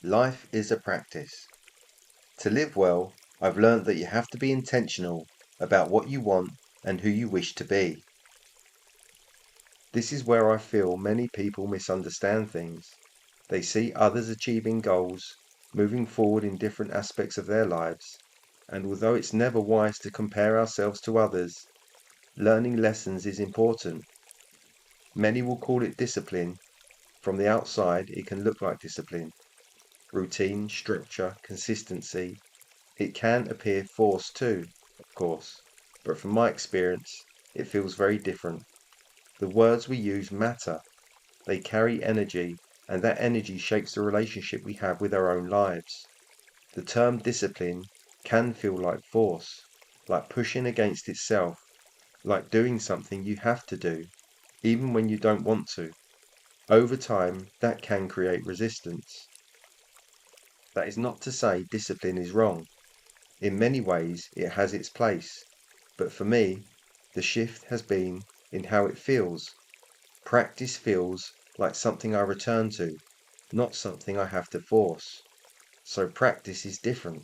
Life is a practice. To live well, I've learnt that you have to be intentional about what you want and who you wish to be. This is where I feel many people misunderstand things. They see others achieving goals, moving forward in different aspects of their lives, and although it's never wise to compare ourselves to others, learning lessons is important. Many will call it discipline. From the outside, it can look like discipline. Routine, structure, consistency. It can appear forced too, of course, but from my experience, it feels very different. The words we use matter. They carry energy, and that energy shapes the relationship we have with our own lives. The term discipline can feel like force, like pushing against itself, like doing something you have to do, even when you don't want to. Over time, that can create resistance. That is not to say discipline is wrong. In many ways, it has its place, but for me, the shift has been in how it feels. Practice feels like something I return to, not something I have to force. So practice is different.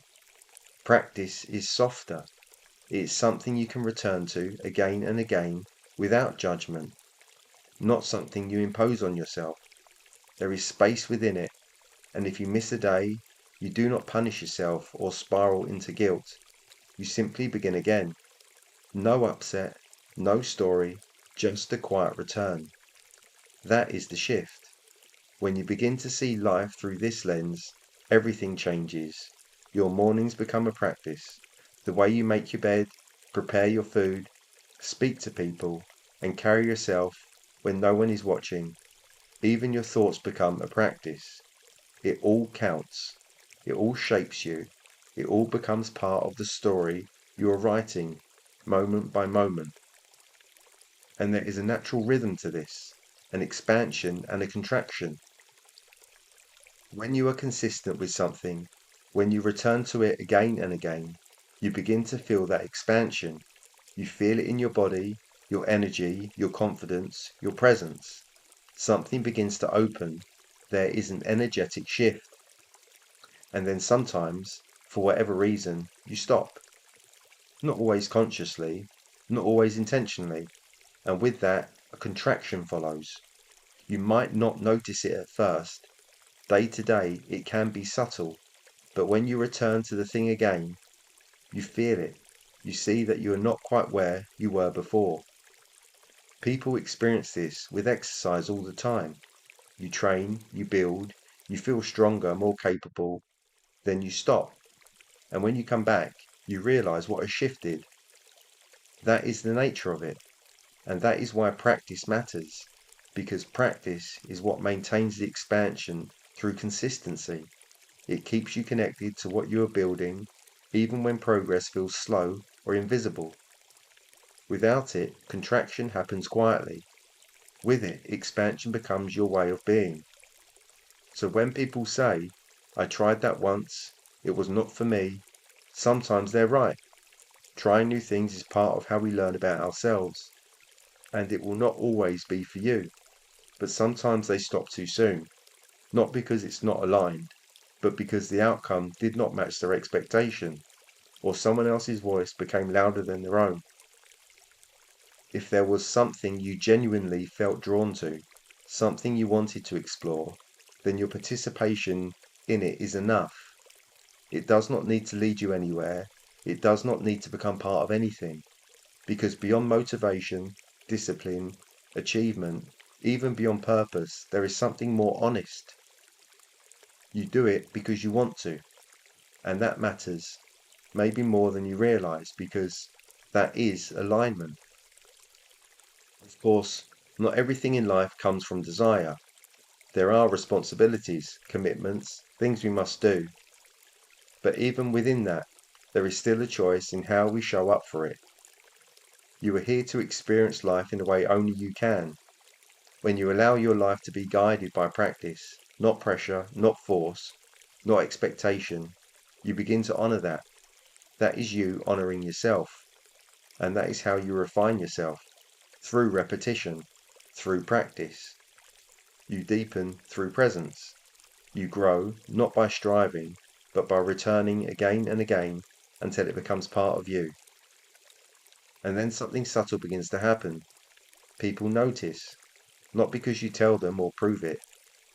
Practice is softer. It is something you can return to again and again without judgment, not something you impose on yourself. There is space within it, and if you miss a day, you do not punish yourself or spiral into guilt. You simply begin again. No upset, no story, just a quiet return. That is the shift. When you begin to see life through this lens, everything changes. Your mornings become a practice. The way you make your bed, prepare your food, speak to people, and carry yourself when no one is watching. Even your thoughts become a practice. It all counts. It all shapes you. It all becomes part of the story you are writing, moment by moment. And there is a natural rhythm to this, an expansion and a contraction. When you are consistent with something, when you return to it again and again, you begin to feel that expansion. You feel it in your body, your energy, your confidence, your presence. Something begins to open. There is an energetic shift. And then sometimes, for whatever reason, you stop. Not always consciously, not always intentionally. And with that, a contraction follows. You might not notice it at first. Day to day, it can be subtle, but when you return to the thing again, you feel it. You see that you are not quite where you were before. People experience this with exercise all the time. You train, you build, you feel stronger, more capable, then you stop. And when you come back, you realize what has shifted. That is the nature of it. And that is why practice matters, because practice is what maintains the expansion through consistency. It keeps you connected to what you are building, even when progress feels slow or invisible. Without it, contraction happens quietly. With it, expansion becomes your way of being. So when people say, I tried that once, it was not for me, sometimes they're right. Trying new things is part of how we learn about ourselves, and it will not always be for you. But sometimes they stop too soon, not because it's not aligned, but because the outcome did not match their expectation, or someone else's voice became louder than their own. If there was something you genuinely felt drawn to, something you wanted to explore, then your participation in it is enough. It does not need to lead you anywhere. It does not need to become part of anything, because beyond motivation, discipline, achievement, even beyond purpose, there is something more honest. You do it because you want to, and that matters, maybe more than you realize, because that is alignment. Of course, not everything in life comes from desire. There are responsibilities, commitments, things we must do. But even within that, there is still a choice in how we show up for it. You are here to experience life in the way only you can. When you allow your life to be guided by practice, not pressure, not force, not expectation, you begin to honor that. That is you honoring yourself. And that is how you refine yourself, through repetition, through practice. You deepen through presence. You grow not by striving, but by returning again and again until it becomes part of you. And then something subtle begins to happen. People notice, not because you tell them or prove it,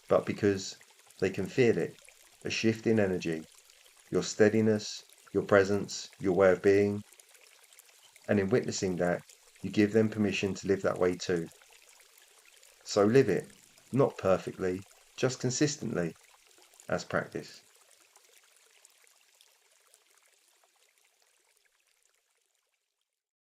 but because they can feel it, a shift in energy, your steadiness, your presence, your way of being. And in witnessing that, you give them permission to live that way too. So live it, not perfectly, just consistently, as practice.